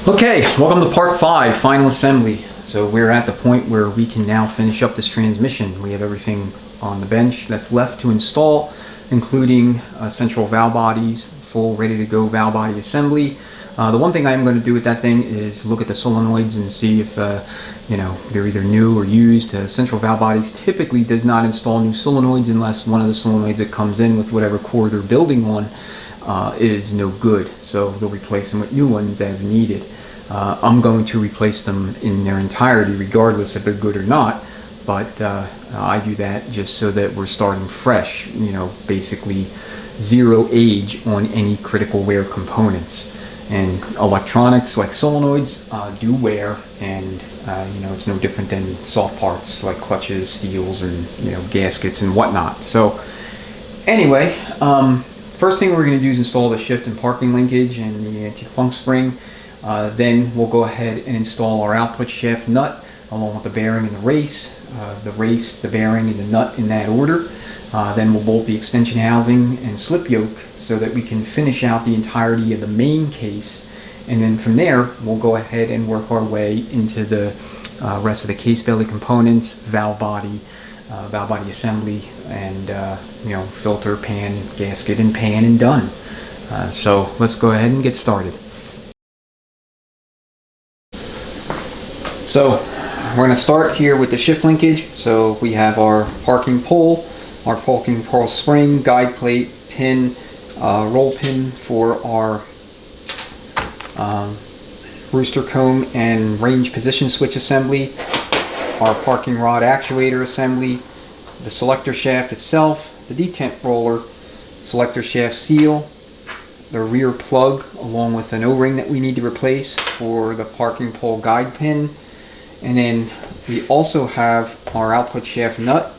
Okay, welcome to part 5, final assembly. So we're at the point where we can now finish up this transmission. We have everything on the bench that's left to install, including central valve bodies, full ready to go valve body assembly. The one thing I'm going to do with that thing is look at the solenoids and see if they're either new or used. Central valve bodies typically does not install new solenoids unless one of the solenoids that comes in with whatever core they're building on is no good. So they'll replace them with new ones as needed. I'm going to replace them in their entirety regardless if they're good or not, but I do that just so that we're starting fresh, basically zero age on any critical wear components. And electronics like solenoids do wear, and it's no different than soft parts like clutches, steels, and gaskets and whatnot. So anyway, first thing we're going to do is install the shift and parking linkage and the anti-funk spring. Then we'll go ahead and install our output shaft nut along with the bearing and the race, the bearing, and the nut in that order. Then we'll bolt the extension housing and slip yoke so that we can finish out the entirety of the main case. And then from there, we'll go ahead and work our way into the rest of the case belly components, valve body assembly, and filter, pan, gasket, and pan, and done. So let's go ahead and get started. So we're going to start here with the shift linkage. So we have our parking pole spring, guide plate, pin, roll pin for our rooster comb and range position switch assembly, our parking rod actuator assembly, the selector shaft itself, the detent roller, selector shaft seal, the rear plug along with an O-ring that we need to replace for the parking pole guide pin. And then we also have our output shaft nut,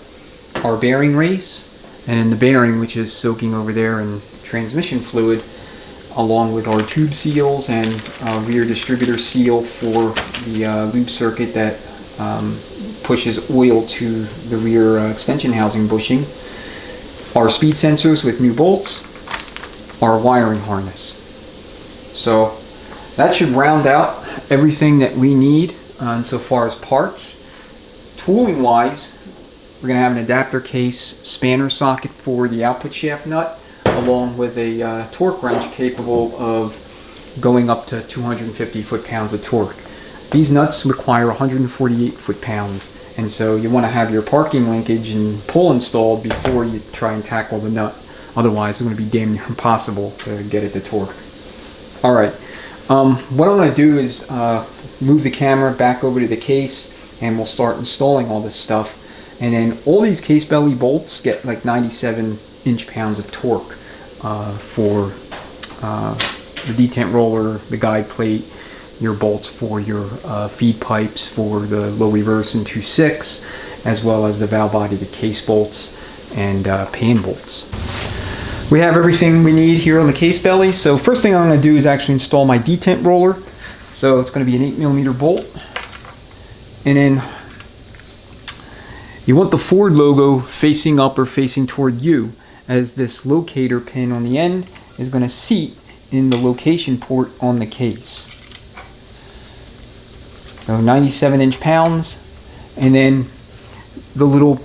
our bearing race, and the bearing, which is soaking over there in transmission fluid, along with our tube seals and rear distributor seal for the lube circuit that pushes oil to the rear extension housing bushing, our speed sensors with new bolts, our wiring harness. So that should round out everything that we need insofar as parts. Tooling wise, we're going to have an adapter case spanner socket for the output shaft nut, along with a torque wrench capable of going up to 250 foot-pounds of torque. These nuts require 148 foot-pounds, and so you want to have your parking linkage and pull installed before you try and tackle the nut. Otherwise, it's going to be damn near impossible to get it to torque. Alright, what I'm going to do is move the camera back over to the case, and we'll start installing all this stuff. And then all these case belly bolts get like 97 inch-pounds of torque for the detent roller, the guide plate, your bolts for your feed pipes for the low reverse and 2.6, as well as the valve body, the case bolts, and pan bolts. We have everything we need here on the case belly. So first thing I'm going to do is actually install my detent roller. So it's going to be an 8mm bolt. And then you want the Ford logo facing up or facing toward you, as this locator pin on the end is going to seat in the location port on the case. So 97 inch-pounds, and then the little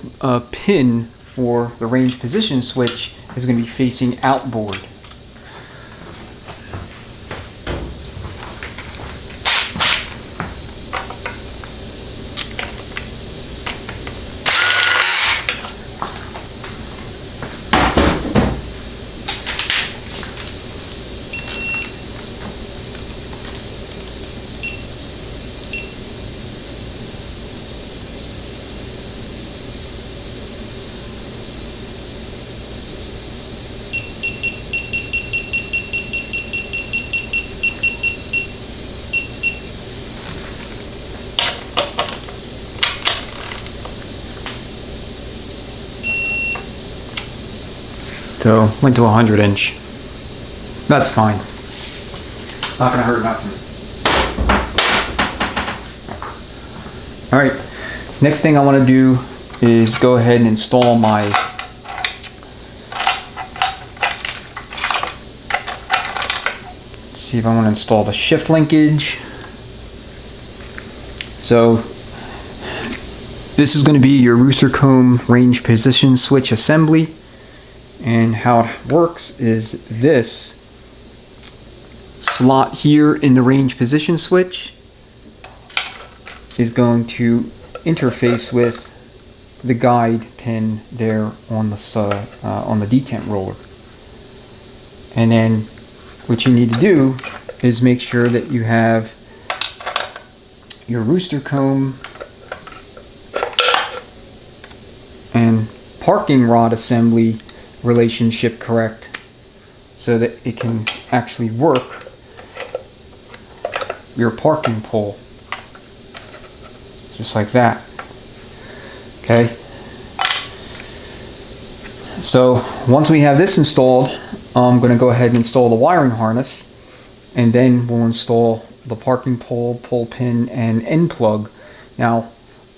pin for the range position switch is going to be facing outboard. So went to 100 inch. That's fine. Not gonna hurt nothing. All right. Next thing I want to do is go ahead and install my see if I want to install the shift linkage. So this is going to be your rooster comb range position switch assembly, and how it works is this slot here in the range position switch is going to interface with the guide pin there on the detent roller. And then what you need to do is make sure that you have your rooster comb and parking rod assembly relationship correct, so that it can actually work your parking pole just like that. Okay, so once we have this installed, I'm going to go ahead and install the wiring harness, and then we'll install the parking pole, pull pin, and end plug. Now,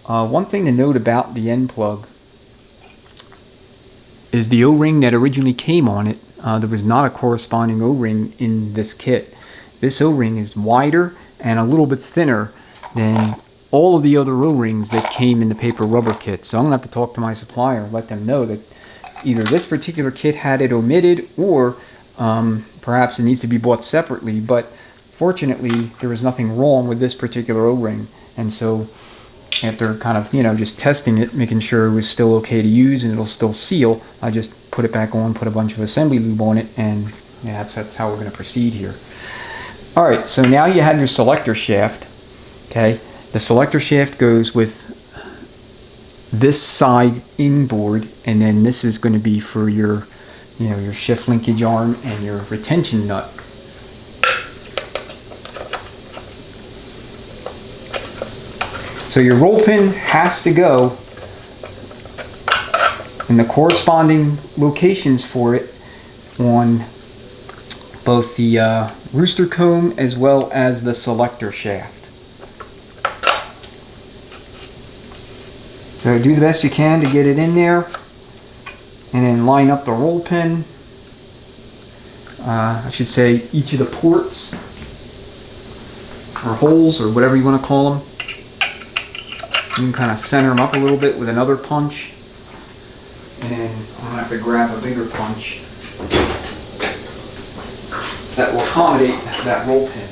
one thing to note about the end plug is the O-ring that originally came on it. There was not a corresponding O-ring in this kit. This O-ring is wider and a little bit thinner than all of the other O-rings that came in the paper rubber kit. So I'm going to have to talk to my supplier and let them know that either this particular kit had it omitted, or perhaps it needs to be bought separately. But fortunately, there was nothing wrong with this particular O-ring, and so after kind of, just testing it, making sure it was still okay to use and it'll still seal, I just put it back on, put a bunch of assembly lube on it, and yeah, that's how we're going to proceed here. Alright, so now you have your selector shaft. Okay, the selector shaft goes with this side inboard, and then this is going to be for your, your shift linkage arm and your retention nut. So your roll pin has to go in the corresponding locations for it on both the rooster comb as well as the selector shaft. So do the best you can to get it in there, and then line up the roll pin. I should say each of the ports or holes or whatever you want to call them. You can kind of center them up a little bit with another punch, and then I'm going to have to grab a bigger punch that will accommodate that roll pin.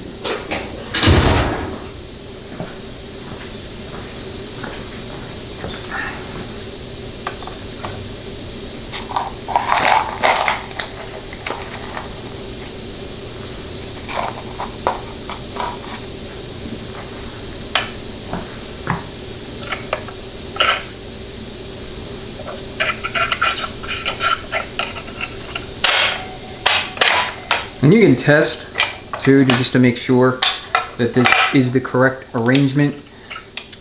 And you can test too, just to make sure that this is the correct arrangement.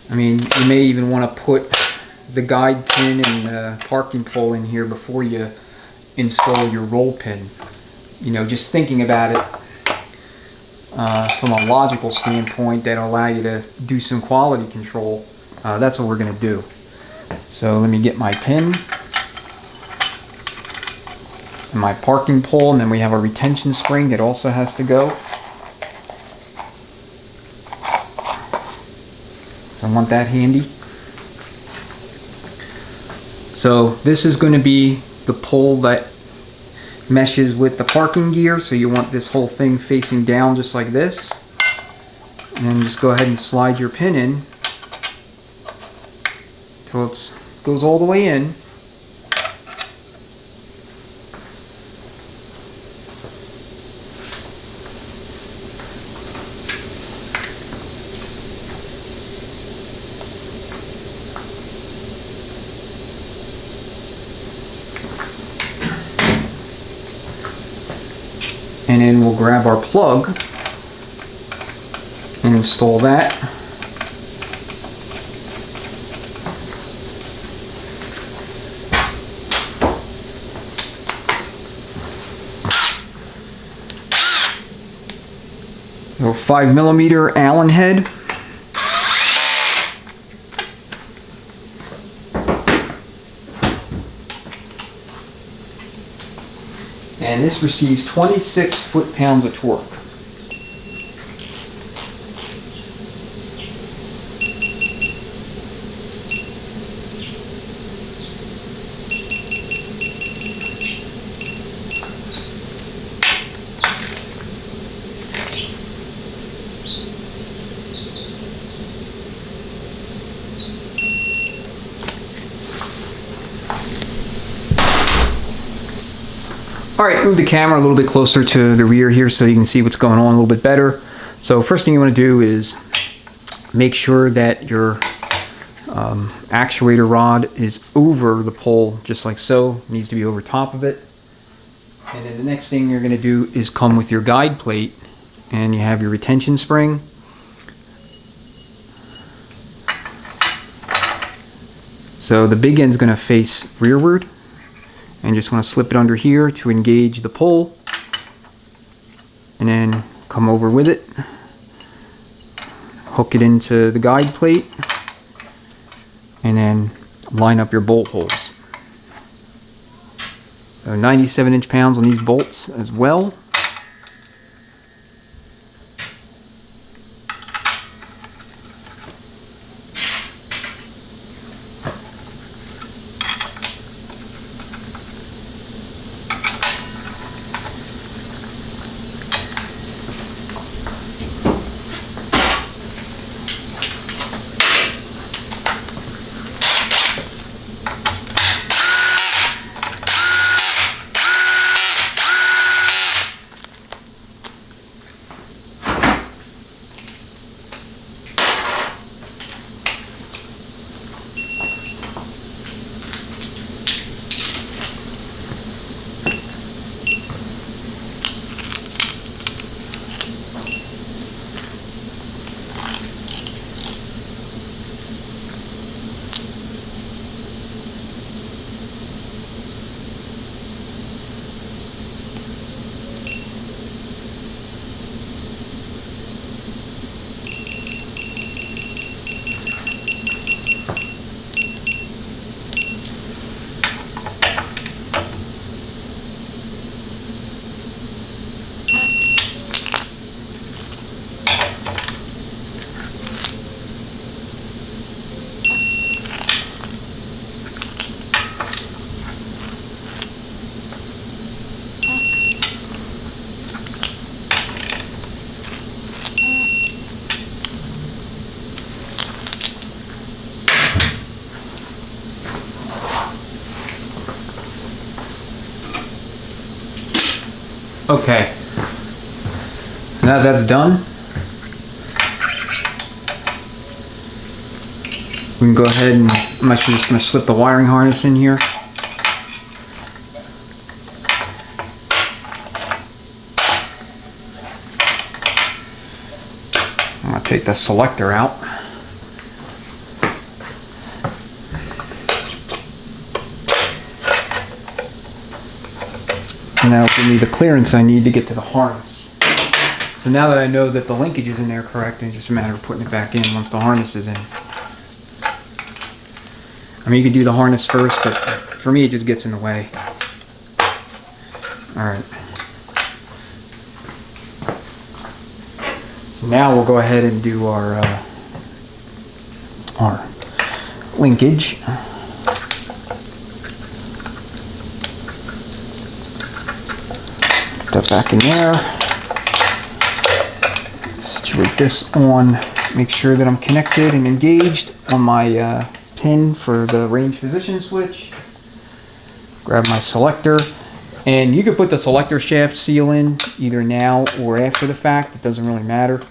I mean, you may even want to put the guide pin and the parking pole in here before you install your roll pin. Just thinking about it from a logical standpoint, that'll allow you to do some quality control. That's what we're going to do. So let me get my pin and my parking pole, and then we have a retention spring that also has to go. So I want that handy. So this is going to be the pole that meshes with the parking gear, so you want this whole thing facing down just like this, and then just go ahead and slide your pin in till it goes all the way in. And then we'll grab our plug and install that. Your 5mm Allen head. And this receives 26 foot-pounds of torque. Alright, move the camera a little bit closer to the rear here so you can see what's going on a little bit better. So first thing you want to do is make sure that your actuator rod is over the pole, just like so. It needs to be over top of it. And then the next thing you're going to do is come with your guide plate, and you have your retention spring. So the big end's going to face rearward, and you just want to slip it under here to engage the pole, and then come over with it, hook it into the guide plate, and then line up your bolt holes. So 97 inch-pounds on these bolts as well. Okay, now that's done, we can go ahead and I'm actually just going to slip the wiring harness in here. I'm going to take the selector out. And that'll give me the clearance I need to get to the harness. So now that I know that the linkage is in there correct, it's just a matter of putting it back in once the harness is in. I mean, you can do the harness first, but for me it just gets in the way. Alright. So now we'll go ahead and do our linkage. That back in there. Situate this on, make sure that I'm connected and engaged on my pin for the range position switch. Grab my selector, and you could put the selector shaft seal in either now or after the fact, it doesn't really matter.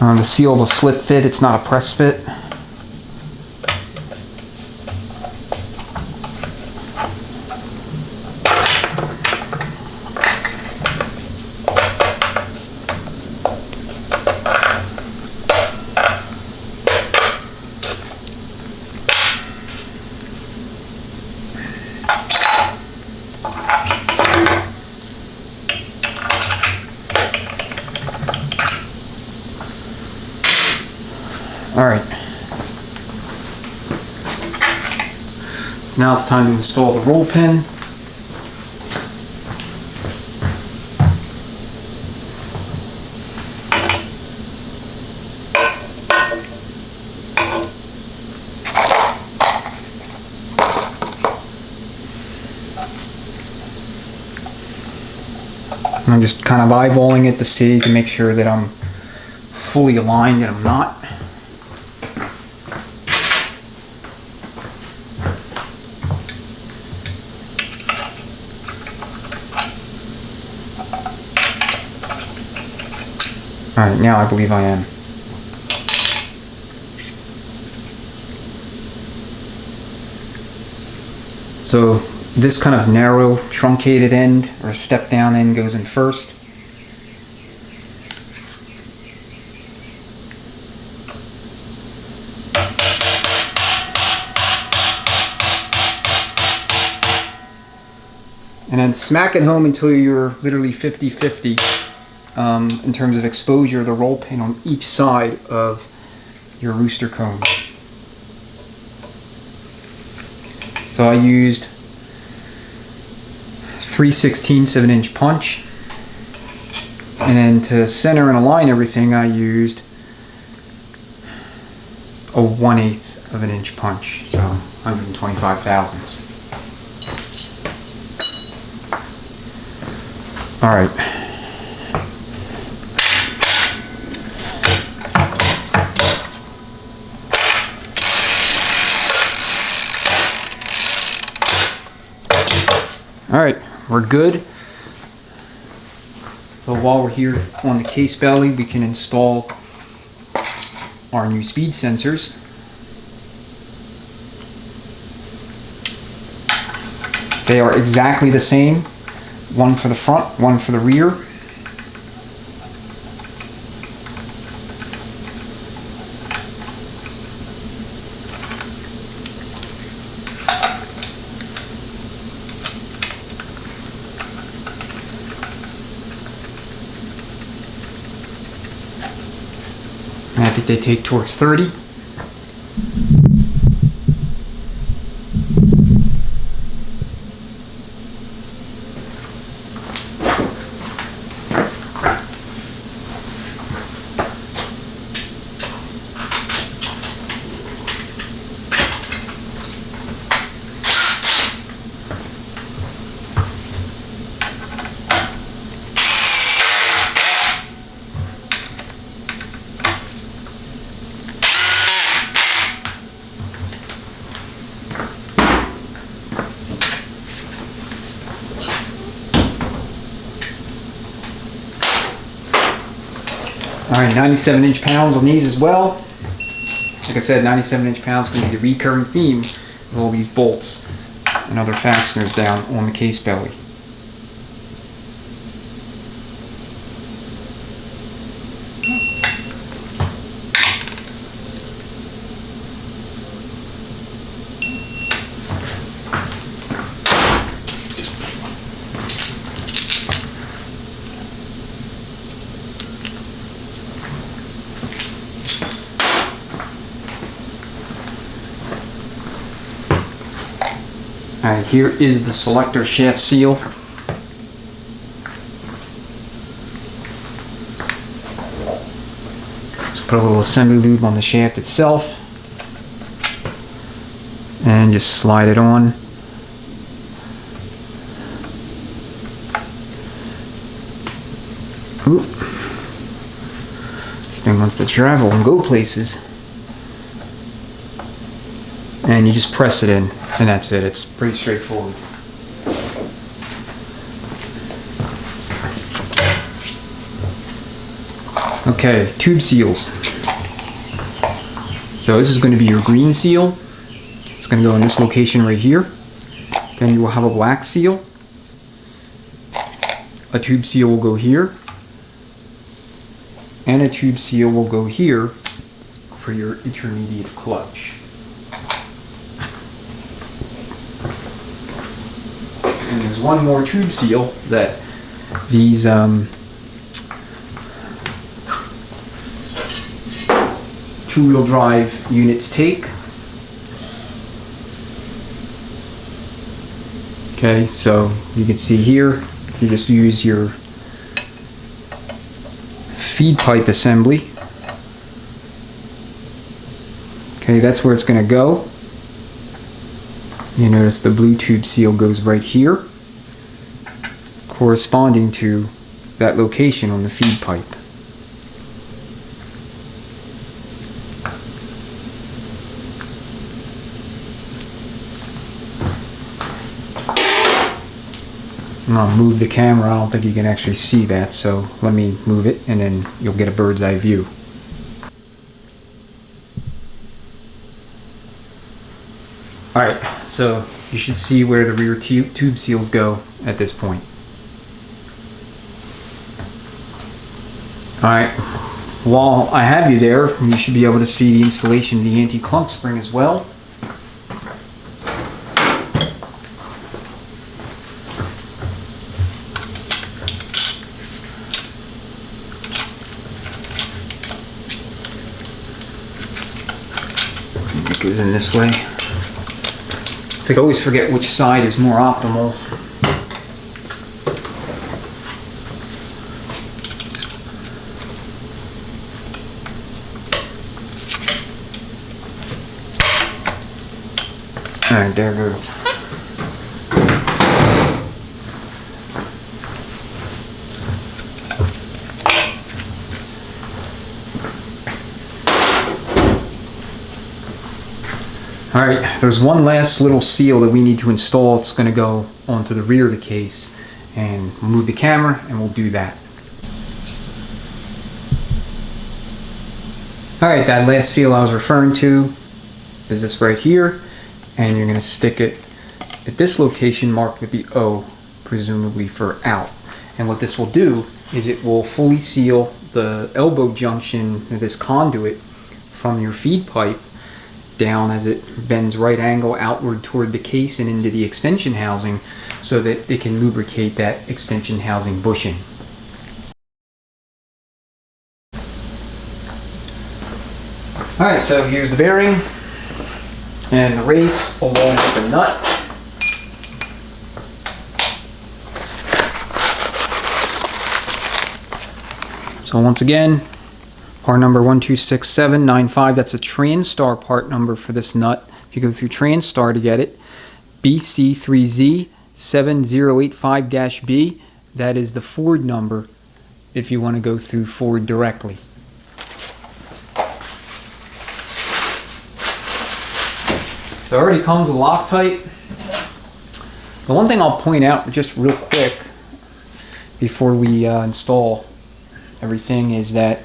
The seal's a slip fit, it's not a press fit. Alright, now it's time to install the roll pin. I'm just kind of eyeballing it to see, to make sure that I'm fully aligned, and I'm not. Alright, now I believe I am. So this kind of narrow, truncated end, or step down end, goes in first. And then smack it home until you're literally 50-50 in terms of exposure of the roll pin on each side of your rooster comb. So I used 3/16 of an inch punch, and then to center and align everything I used a 1/8 of an inch punch, so 125 thousandths. All right. All right, we're good. So while we're here on the case belly, we can install our new speed sensors. They are exactly the same. One for the front, one for the rear. And I think they take torques 30. Alright, 97 inch-pounds on these as well. Like I said, 97 inch-pounds is going to be the recurring theme of all these bolts and other fasteners down on the case belly. Alright, here is the selector shaft seal. Just put a little assembly lube on the shaft itself and just slide it on. Oop. This thing wants to travel and go places. And you just press it in, and that's it. It's pretty straightforward. Okay, tube seals. So this is going to be your green seal. It's going to go in this location right here. Then you will have a black seal. A tube seal will go here. And a tube seal will go here for your intermediate clutch. And there's one more tube seal that these two-wheel drive units take. Okay, so you can see here, you just use your feed pipe assembly. Okay, that's where it's going to go. You notice the blue tube seal goes right here, corresponding to that location on the feed pipe. I'm going to move the camera. I don't think you can actually see that, so let me move it and then you'll get a bird's eye view. Alright, so you should see where the rear tube seals go at this point. Alright, while I have you there, you should be able to see the installation of the anti-clunk spring as well. It goes in this way. I think I always forget which side is more optimal. Alright, there it goes. Alright, there's one last little seal that we need to install. It's going to go onto the rear of the case. And we'll move the camera and we'll do that. Alright, that last seal I was referring to is this right here. And you're going to stick it at this location marked with the O, presumably for out. And what this will do is it will fully seal the elbow junction of this conduit from your feed pipe down as it bends right angle outward toward the case and into the extension housing so that it can lubricate that extension housing bushing. Alright, so here's the bearing and the race along with the nut. So once again, part number 126795, that's a Transtar part number for this nut. If you go through Transtar to get it, BC3Z7085-B, that is the Ford number if you want to go through Ford directly. So it already comes with Loctite. The one thing I'll point out just real quick before we install everything is that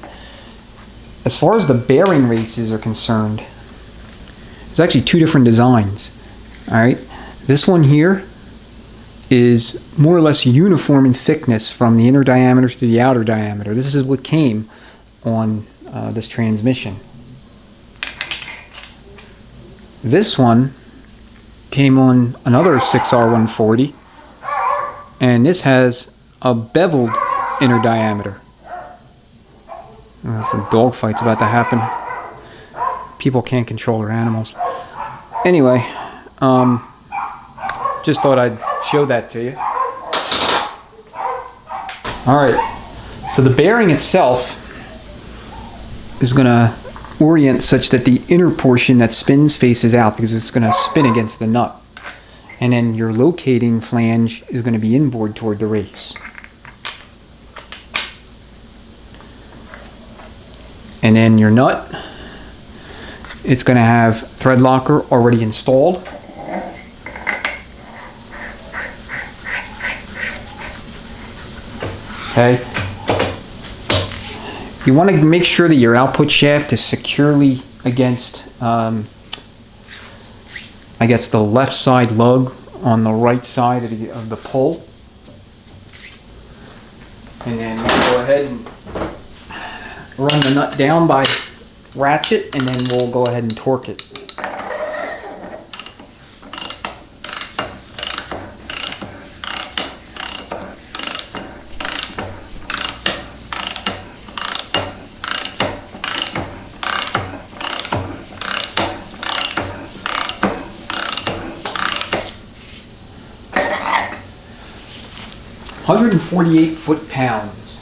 as far as the bearing races are concerned, there's actually two different designs. Alright, this one here is more or less uniform in thickness from the inner diameter to the outer diameter. This is what came on this transmission. This one came on another 6R140, and this has a beveled inner diameter. Some dog fights about to happen. People can't control their animals. Anyway, just thought I'd show that to you. Alright, so the bearing itself is going to orient such that the inner portion that spins faces out because it's going to spin against the nut. And then your locating flange is going to be inboard toward the race. And then your nut, it's going to have thread locker already installed. Okay. You want to make sure that your output shaft is securely against, I guess, the left side lug on the right side of the pull. And then go ahead and run the nut down by ratchet, and then we'll go ahead and torque it. (148 foot-pounds).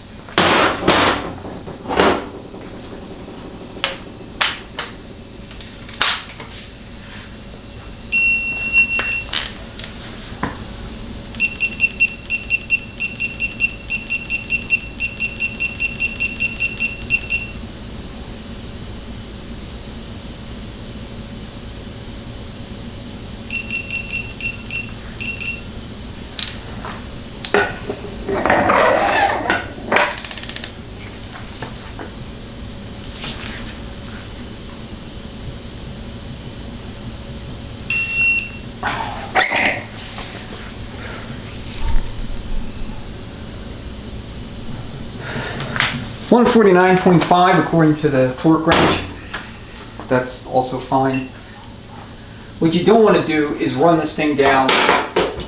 $149.5 according to the torque wrench. That's also fine. What you don't want to do is run this thing down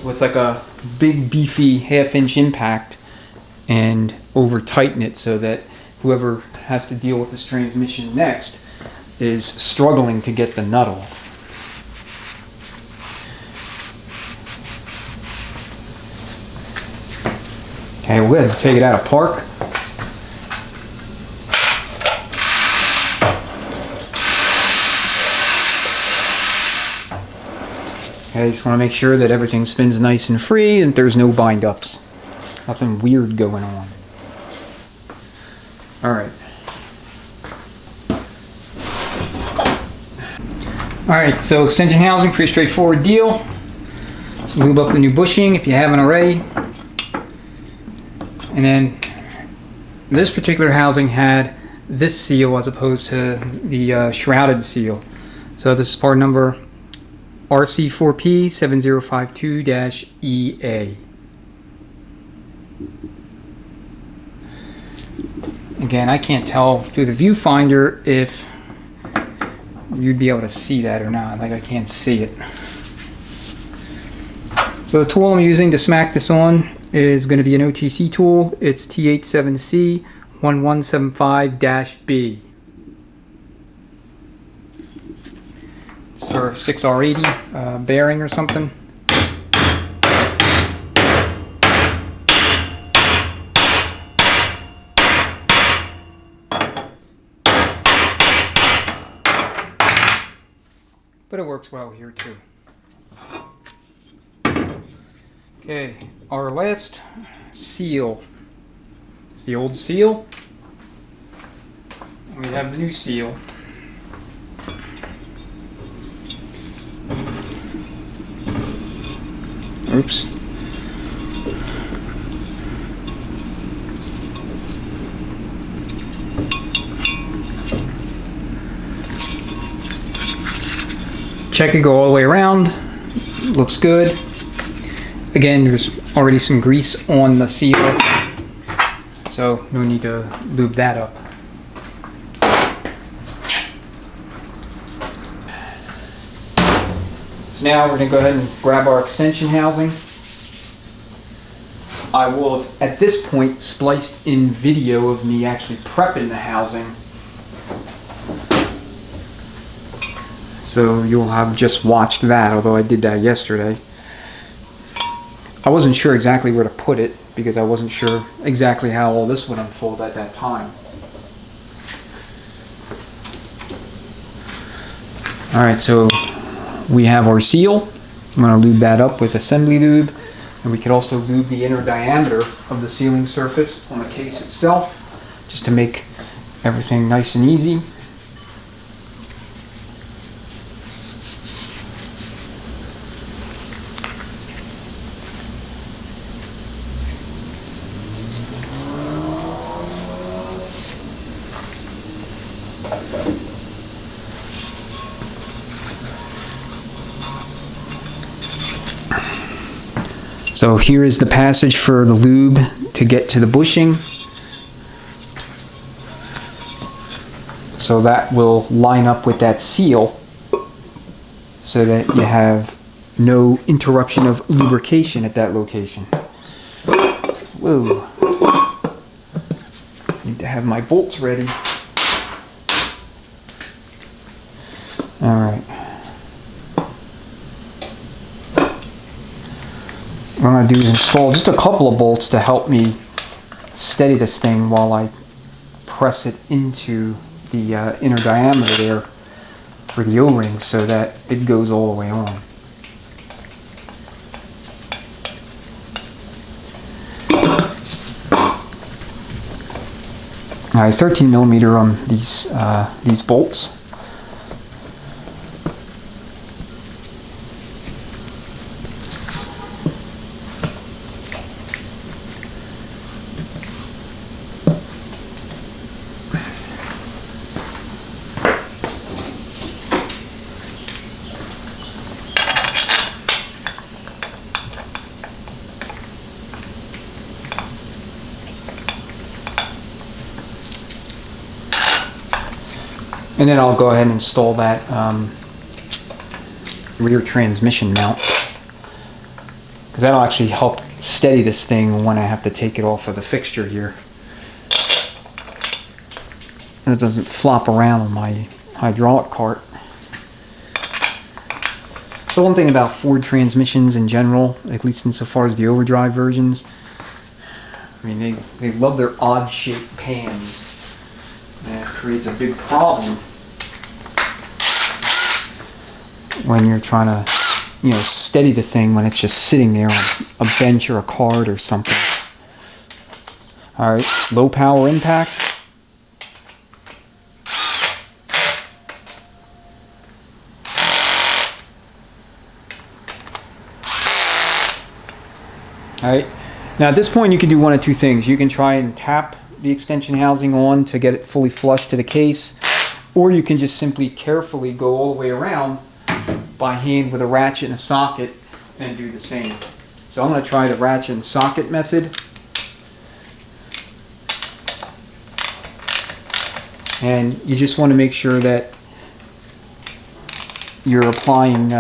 with like a big beefy 1/2 inch impact and over tighten it so that whoever has to deal with this transmission next is struggling to get the nut off. Okay, we'll go ahead and take it out of park. Okay, just want to make sure that everything spins nice and free and there's no bind-ups. Nothing weird going on. Alright. Alright, so extension housing, pretty straightforward deal. Just lube up the new bushing if you haven't already. And then this particular housing had this seal as opposed to the shrouded seal. So this is part number RC4P7052-EA. Again, I can't tell through the viewfinder if you'd be able to see that or not. Like, I can't see it. So the tool I'm using to smack this on is going to be an OTC tool. It's T87C1175-B. It's for 6R80 bearing or something. But it works well here too. Okay, our last seal is the old seal. And we have the new seal. Oops. Check it, go all the way around. Looks good. Again, there's already some grease on the seal, so no need to lube that up. So now we're going to go ahead and grab our extension housing. I will have at this point spliced in video of me actually prepping the housing, so you'll have just watched that, although I did that yesterday. I wasn't sure exactly where to put it because I wasn't sure exactly how all this would unfold at that time. Alright, so we have our seal. I'm going to lube that up with assembly lube, and we could also lube the inner diameter of the sealing surface on the case itself just to make everything nice and easy. So here is the passage for the lube to get to the bushing. So that will line up with that seal so that you have no interruption of lubrication at that location. Whoa. Need to have my bolts ready. Alright. What I'm going to do is install just a couple of bolts to help me steady this thing while I press it into the inner diameter there for the O-ring so that it goes all the way on. Alright, 13mm on these bolts. And then I'll go ahead and install that rear transmission mount, because that'll actually help steady this thing when I have to take it off of the fixture here. And it doesn't flop around on my hydraulic cart. So one thing about Ford transmissions in general, at least insofar as the overdrive versions, I mean, they love their odd-shaped pans. And it creates a big problem when you're trying to, steady the thing when it's just sitting there on a bench or a cart or something. Alright, low power impact. Alright, now at this point you can do one of two things. You can try and tap the extension housing on to get it fully flush to the case, or you can just simply carefully go all the way around by hand with a ratchet and a socket and do the same. So I'm going to try the ratchet and socket method. And you just want to make sure that you're applying,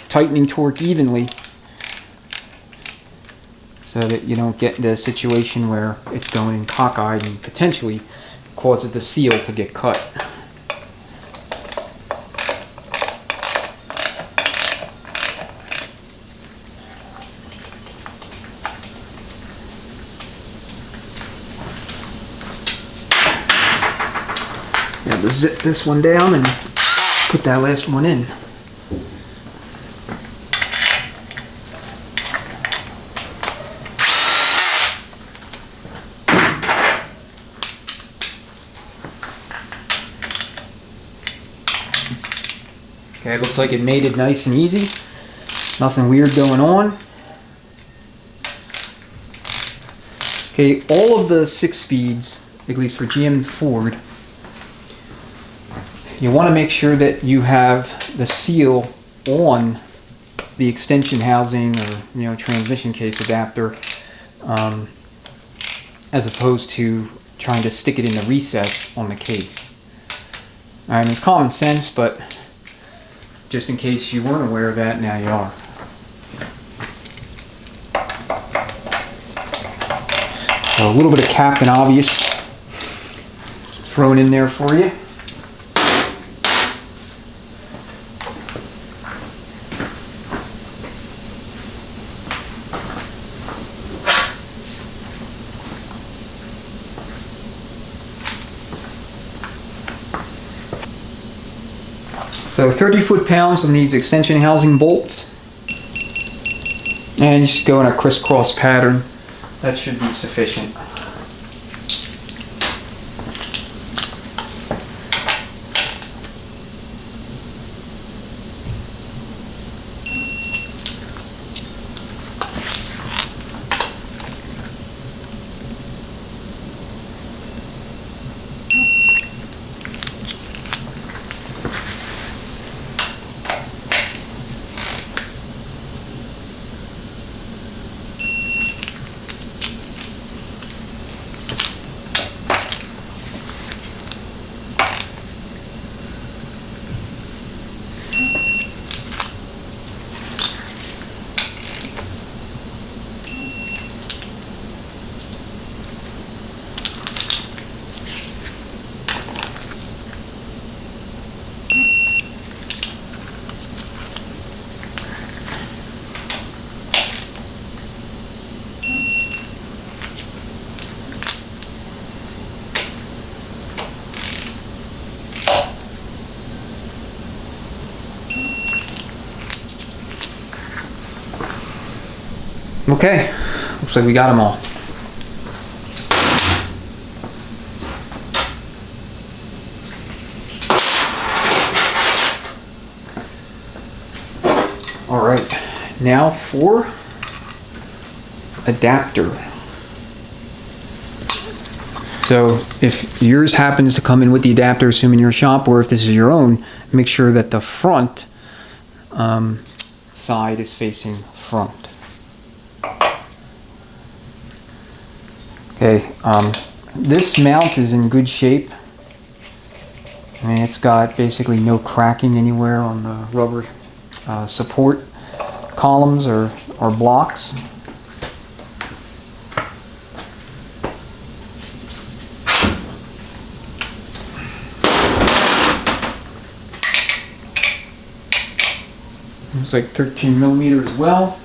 tightening torque evenly, so that you don't get into a situation where it's going in cockeyed and potentially causes the seal to get cut. Now let's zip this one down and put that last one in. Okay, it looks like it made it nice and easy. Nothing weird going on. Okay, all of the 6 speeds, at least for GM and Ford, you want to make sure that you have the seal on the extension housing or transmission case adapter, as opposed to trying to stick it in the recess on the case. Alright, it's common sense, but just in case you weren't aware of that, now you are. So a little bit of Captain Obvious thrown in there for you. So 30 foot-pounds on these extension housing bolts, and just go in a crisscross pattern. That should be sufficient. Okay, looks like we got them all. All right, now for adapter. So if yours happens to come in with the adapter, assuming your shop, or if this is your own, make sure that the front side is facing front. Okay, this mount is in good shape. I mean, it's got basically no cracking anywhere on the rubber support columns or blocks. It's like 13 millimeter as well.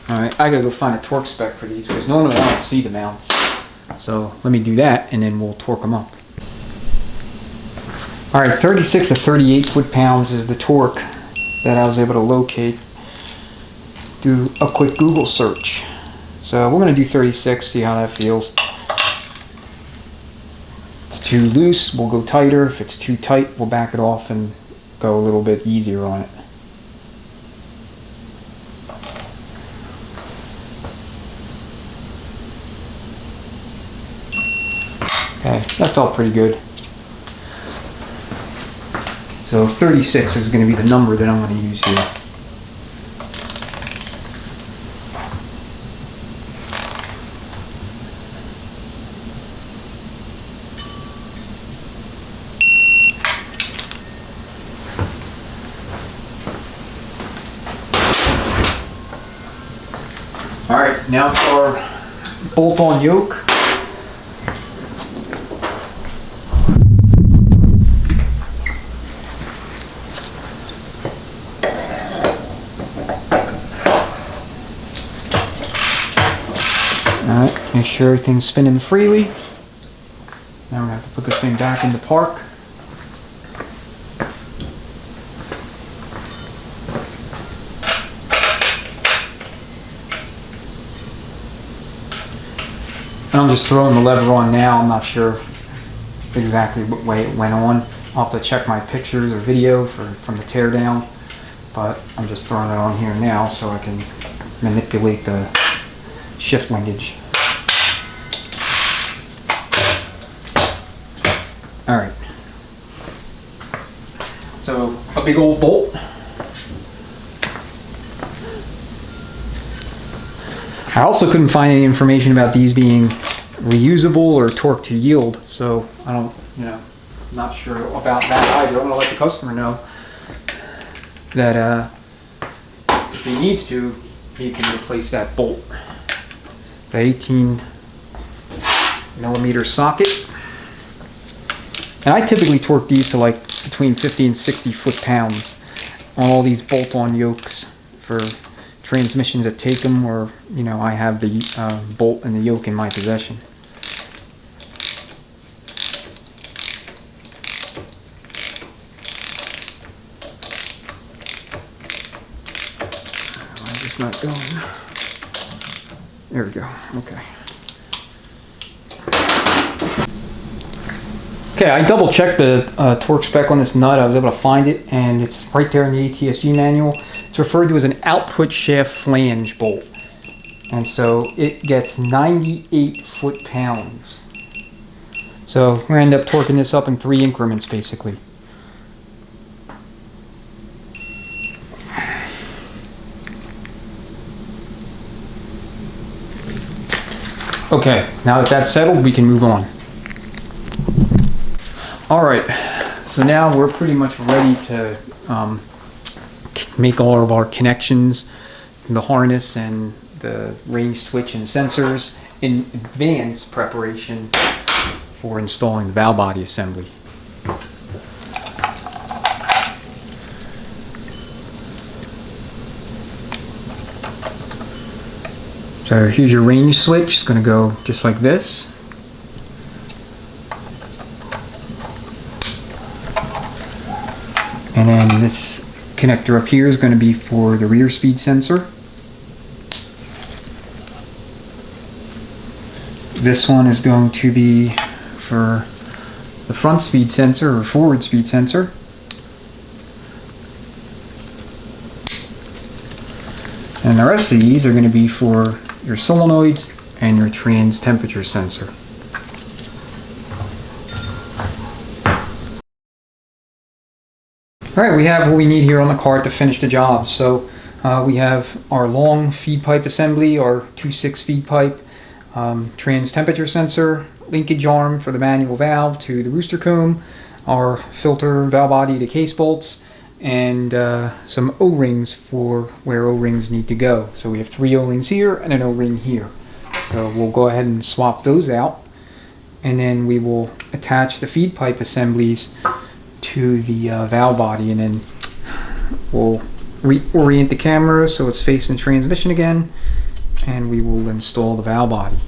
Alright, I gotta go find a torque spec for these because normally I don't see the mounts. So let me do that and then we'll torque them up. Alright, 36 to 38 foot-pounds is the torque that I was able to locate through a quick Google search. So we're going to do 36, see how that feels. If it's too loose, we'll go tighter. If it's too tight, we'll back it off and go a little bit easier on it. Okay, that felt pretty good. So 36 is going to be the number that I'm going to use here. Alright, now for our bolt-on yoke. Alright, make sure everything's spinning freely. Now we're going to have to put this thing back into park. And I'm just throwing the lever on now. I'm not sure exactly what way it went on. I'll have to check my pictures or video from the teardown. But I'm just throwing it on here now so I can manipulate the shift linkage. Alright. So, a big old bolt. I also couldn't find any information about these being reusable or torque to yield, so I don't, not sure about that either. I'm going to let the customer know that if he needs to, he can replace that bolt. The 18 millimeter socket. And I typically torque these to like between 50 and 60 foot-pounds on all these bolt-on yokes for transmissions that take them, or I have the bolt and the yoke in my possession. Why is this not going? There we go. Okay. Okay, I double checked the torque spec on this nut. I was able to find it, and it's right there in the ATSG manual. It's referred to as an output shaft flange bolt. And so it gets 98 foot-pounds. So we're going to end up torquing this up in 3 increments, basically. Okay, now that that's settled, we can move on. Alright, so now we're pretty much ready to make all of our connections, the harness and the range switch and sensors in advance preparation for installing the valve body assembly. So here's your range switch. It's going to go just like this. And then this connector up here is going to be for the rear speed sensor. This one is going to be for the front speed sensor or forward speed sensor. And the rest of these are going to be for your solenoids and your trans temperature sensor. Alright, we have what we need here on the cart to finish the job. So we have our long feed pipe assembly, our 2/6 feed pipe, trans temperature sensor, linkage arm for the manual valve to the rooster comb, our filter valve body to case bolts, and some O-rings for where O-rings need to go. So we have 3 O-rings here and an O-ring here. So we'll go ahead and swap those out, and then we will attach the feed pipe assemblies to the valve body, and then we'll reorient the camera so it's facing transmission again, and we will install the valve body.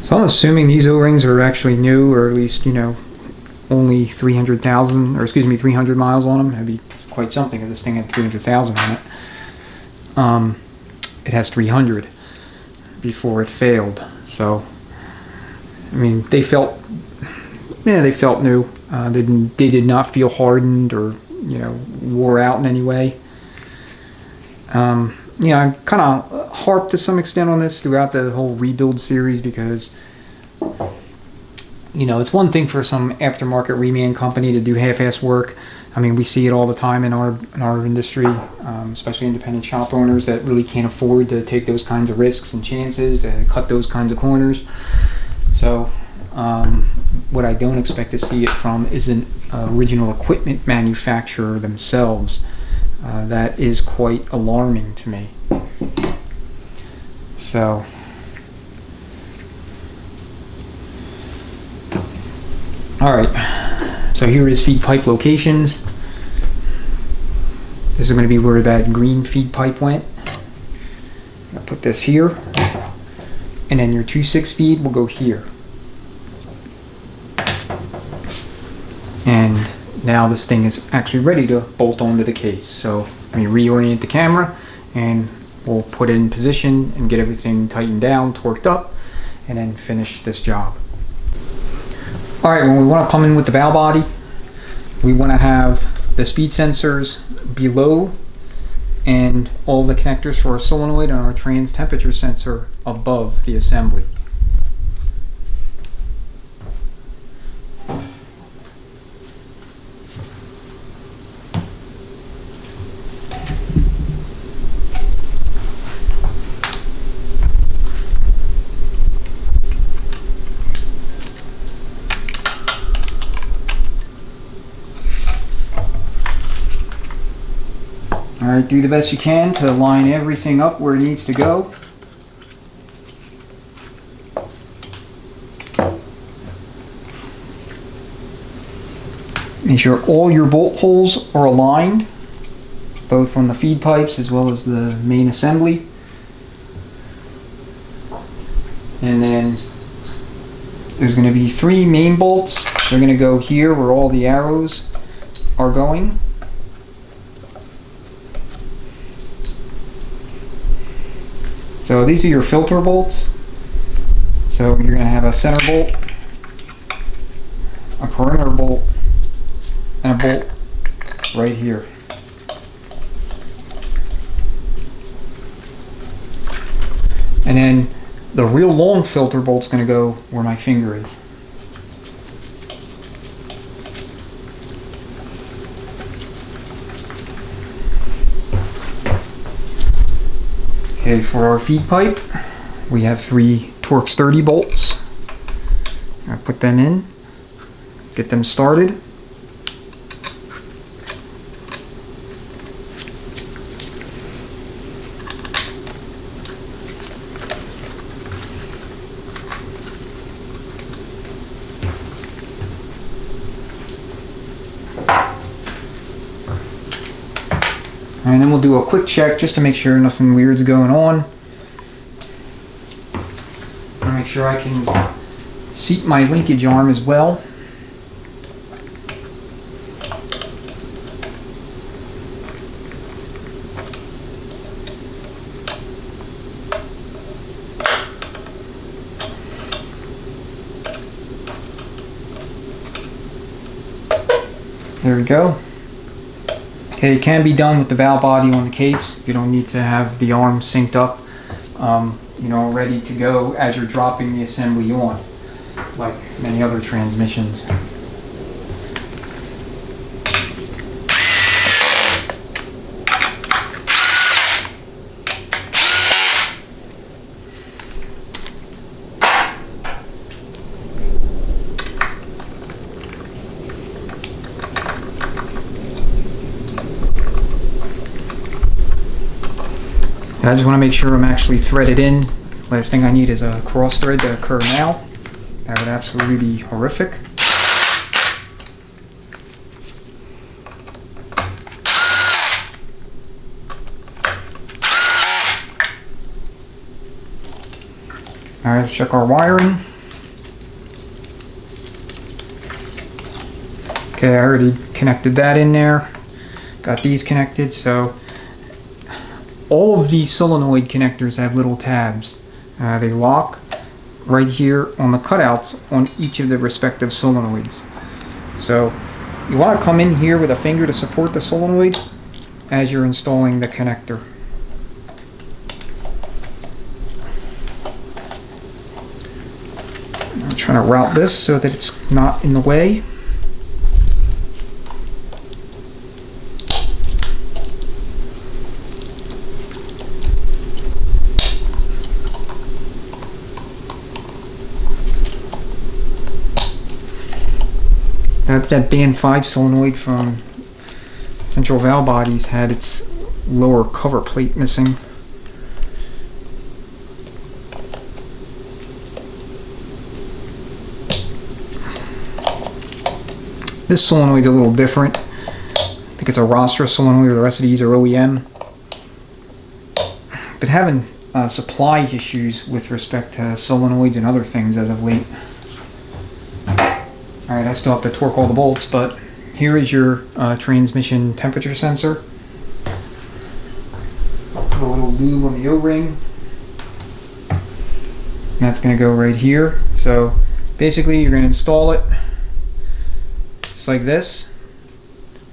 So I'm assuming these O-rings are actually new, or at least, you know, only 300,000, or excuse me, 300 miles on them. That'd be quite something if this thing had 300,000 on it. It has 300 before it failed. So, I mean, they felt new. They did not feel hardened or, you know, wore out in any way. Yeah, I kind of harped to some extent on this throughout the whole rebuild series because, you know, it's one thing for some aftermarket reman company to do half-ass work. I mean, we see it all the time in our industry, especially independent shop owners that really can't afford to take those kinds of risks and chances, to cut those kinds of corners. So, what I don't expect to see it from is an original equipment manufacturer themselves. That is quite alarming to me. So, all right. So here is feed pipe locations. This is going to be where that green feed pipe went. I'll put this here, and then your 2/6 feed will go here. And now this thing is actually ready to bolt onto the case. So let me reorient the camera, and we'll put it in position and get everything tightened down, torqued up, and then finish this job. All right, when we want to come in with the valve body, we want to have the speed sensors below and all the connectors for our solenoid and our trans temperature sensor above the assembly. Alright, do the best you can to line everything up where it needs to go. Make sure all your bolt holes are aligned, both on the feed pipes as well as the main assembly. And then there's going to be 3 main bolts. They're going to go here where all the arrows are going. So these are your filter bolts. So you're going to have a center bolt, a perimeter bolt, and a bolt right here. And then the real long filter bolt's going to go where my finger is. Okay, for our feed pipe, we have 3 Torx 30 bolts. I'll put them in, get them started. And then we'll do a quick check just to make sure nothing weird's going on. I'll make sure I can seat my linkage arm as well. There we go. Okay, it can be done with the valve body on the case. You don't need to have the arm synced up, you know, ready to go as you're dropping the assembly on, like many other transmissions. I just want to make sure I'm actually threaded in. Last thing I need is a cross thread to occur now. That would absolutely be horrific. Alright, let's check our wiring. Okay, I already connected that in there. Got these connected, so all of these solenoid connectors have little tabs. They lock right here on the cutouts on each of the respective solenoids. So you want to come in here with a finger to support the solenoid as you're installing the connector. I'm trying to route this so that it's not in the way. That band 5 solenoid from Central Valve Bodies had its lower cover plate missing. This solenoid's a little different. I think it's a Rostra solenoid, the rest of these are OEM. But having supply issues with respect to solenoids and other things as of late. Alright, I still have to torque all the bolts, but here is your transmission temperature sensor. Put a little lube on the O-ring. And that's going to go right here. So basically you're going to install it just like this,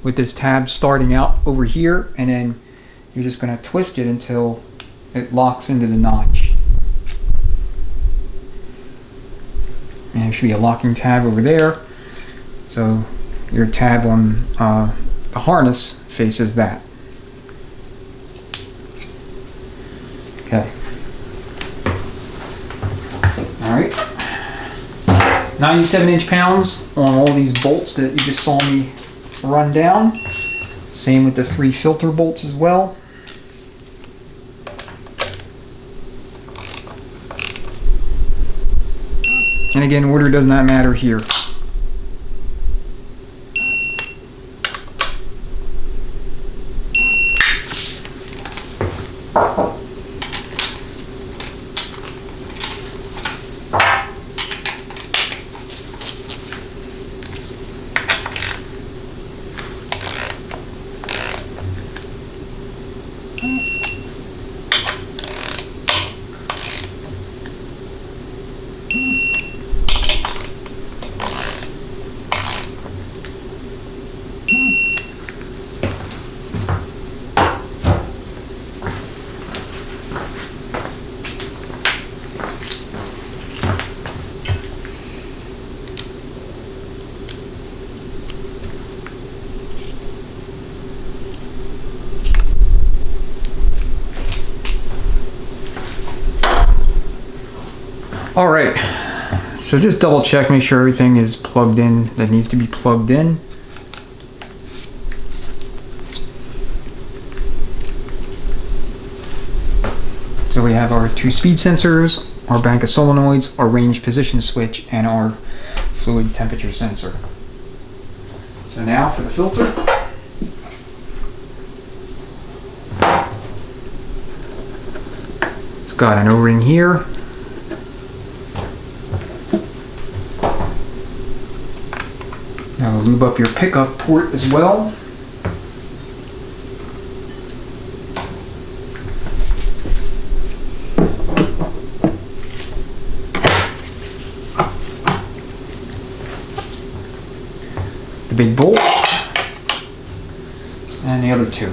with this tab starting out over here, and then you're just going to twist it until it locks into the notch. And there should be a locking tab over there. So your tab on the harness faces that. Okay. Alright. 97 inch-pounds on all these bolts that you just saw me run down. Same with the 3 filter bolts as well. And again, order does not matter here. Alright, so just double check, make sure everything is plugged in that needs to be plugged in. So we have our 2 speed sensors, our bank of solenoids, our range position switch, and our fluid temperature sensor. So now for the filter. It's got an O-ring here. Now lube up your pickup port as well. The big bolt and the other 2.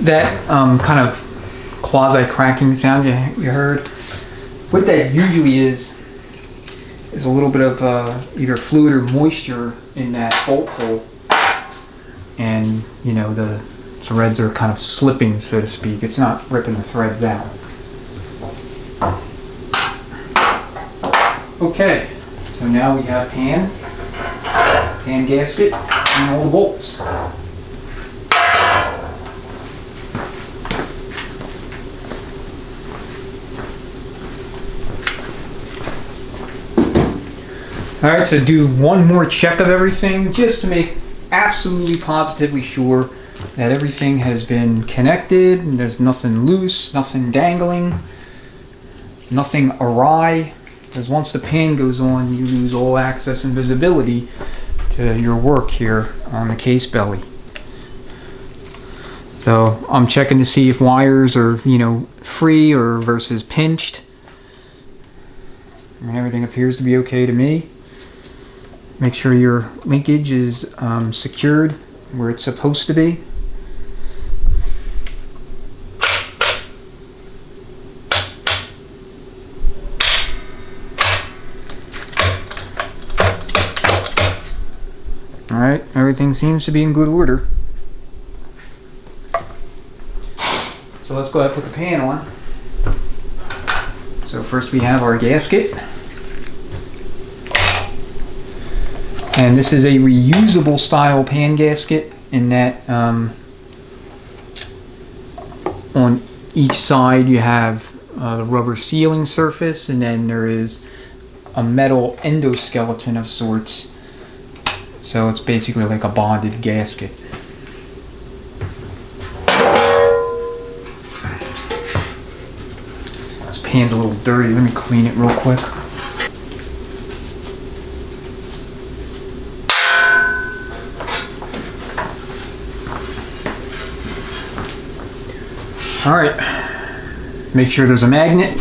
that kind of quasi-cracking sound you heard, what that usually is a little bit of either fluid or moisture in that bolt hole, and you know, the threads are kind of slipping, so to speak. It's not ripping the threads out. Okay, so now we have pan gasket, and all the bolts. Alright, so do one more check of everything just to make absolutely positively sure that everything has been connected and there's nothing loose, nothing dangling, nothing awry. Because once the pan goes on, you lose all access and visibility to your work here on the case belly. So I'm checking to see if wires are, you know, free or versus pinched. And everything appears to be okay to me. Make sure your linkage is secured where it's supposed to be. Alright, everything seems to be in good order. So let's go ahead and put the pan on. So first we have our gasket. And this is a reusable style pan gasket in that on each side you have the rubber sealing surface, and then there is a metal endoskeleton of sorts. So it's basically like a bonded gasket. This pan's a little dirty. Let me clean it real quick. Alright, make sure there's a magnet.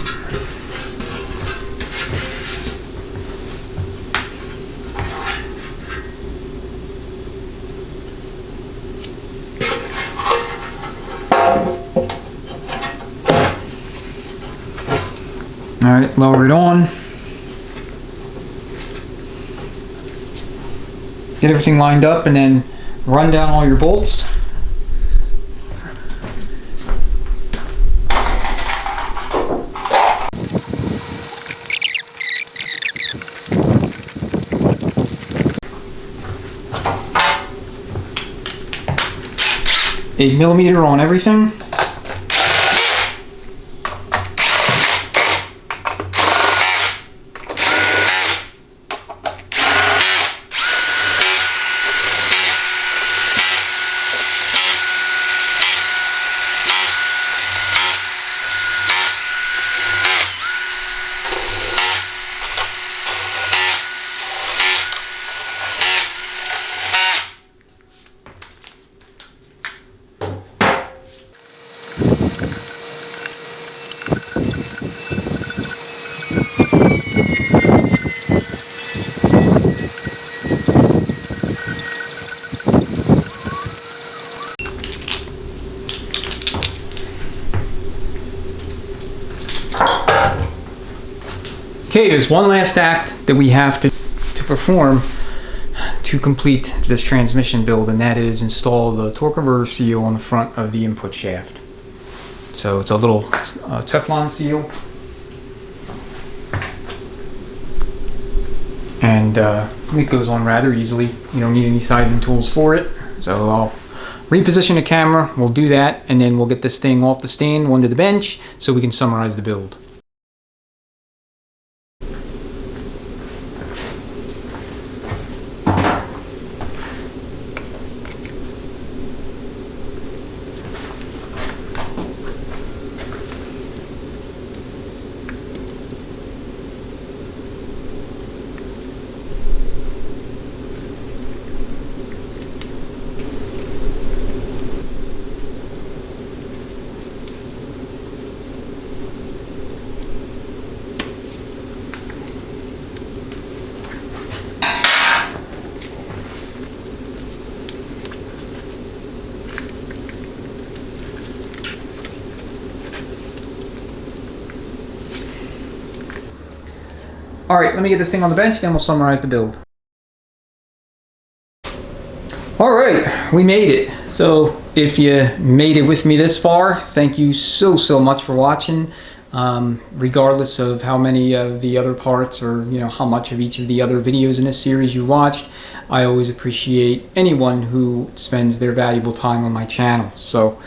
Alright, lower it on. Get everything lined up and then run down all your bolts. Eight millimeter on everything. Okay, there's one last act that we have to perform to complete this transmission build, and that is install the torque converter seal on the front of the input shaft. So it's a little Teflon seal, and it goes on rather easily. You don't need any sizing tools for it. So I'll reposition the camera, we'll do that, and then we'll get this thing off the stand onto the bench so we can summarize the build. All right, let me get this thing on the bench, then we'll summarize the build. All right, we made it. So if you made it with me this far, thank you so much for watching. Regardless of how many of the other parts or how much of each of the other videos in this series you watched, I always appreciate anyone who spends their valuable time on my channel. So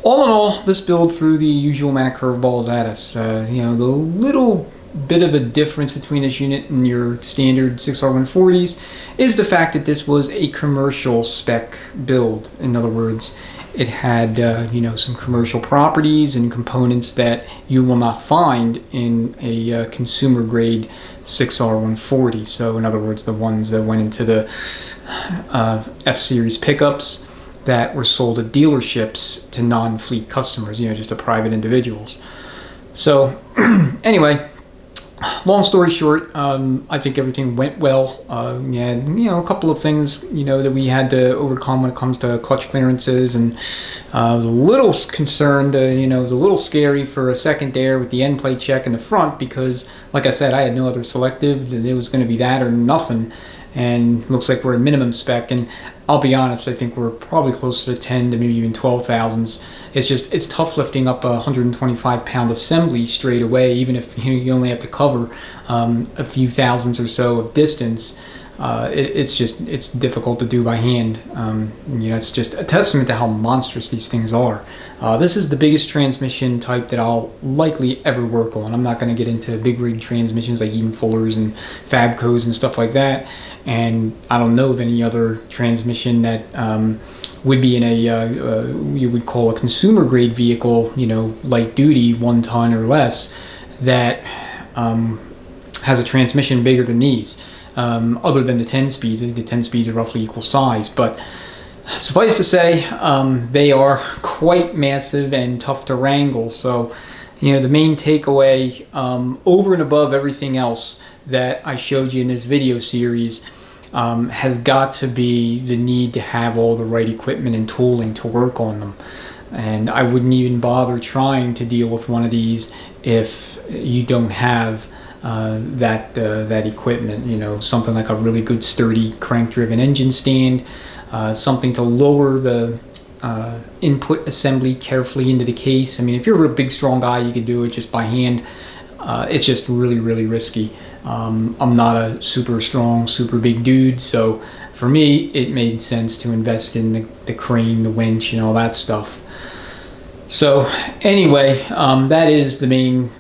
all in all, this build threw the usual amount of curveballs at us. The little bit of a difference between this unit and your standard 6R140s is the fact that this was a commercial spec build. In other words, it had some commercial properties and components that you will not find in a consumer grade 6R140. So in other words, the ones that went into the F-Series pickups that were sold at dealerships to non-fleet customers, just to private individuals. So anyway, long story short, I think everything went well. We had, a couple of things, that we had to overcome when it comes to clutch clearances, and I was a little concerned, it was a little scary for a second there with the end plate check in the front because, like I said, I had no other selective. It was going to be that or nothing, and looks like we're at minimum spec, and I'll be honest, I think we're probably closer to 10 to maybe even 12 thousandths. It's tough lifting up a 125 pound assembly straight away, even if you only have to cover a few thousandths or so of distance. It's difficult to do by hand. It's just a testament to how monstrous these things are. This is the biggest transmission type that I'll likely ever work on. I'm not going to get into big rig transmissions like Eaton Fullers and Fabcos and stuff like that. And I don't know of any other transmission that would be in a you would call a consumer grade vehicle, light duty, 1 ton or less, that has a transmission bigger than these. Other than the 10 speeds. I think the 10 speeds are roughly equal size, but suffice to say, they are quite massive and tough to wrangle. So, the main takeaway, over and above everything else that I showed you in this video series, has got to be the need to have all the right equipment and tooling to work on them. And I wouldn't even bother trying to deal with one of these if you don't have that equipment, something like a really good sturdy crank driven engine stand, something to lower the input assembly carefully into the case. I mean, if you're a big strong guy, you could do it just by hand. It's just really risky. I'm not a super strong, super big dude, so for me it made sense to invest in the crane, the winch, and all that stuff. So anyway, that is the main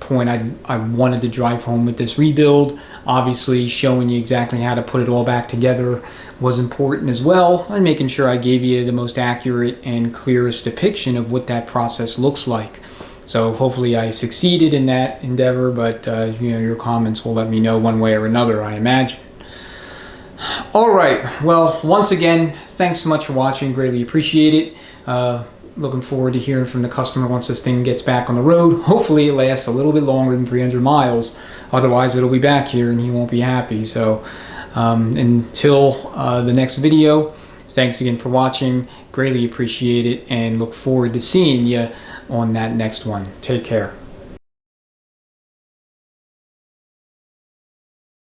point I wanted to drive home with this rebuild. Obviously, showing you exactly how to put it all back together was important as well, and making sure I gave you the most accurate and clearest depiction of what that process looks like. So hopefully I succeeded in that endeavor, but your comments will let me know one way or another, I imagine. All right, well, once again, thanks so much for watching, greatly appreciate it. Looking forward to hearing from the customer once this thing gets back on the road. Hopefully it lasts a little bit longer than 300 miles. Otherwise it'll be back here and he won't be happy. So until the next video, thanks again for watching. Greatly appreciate it and look forward to seeing you on that next one. Take care.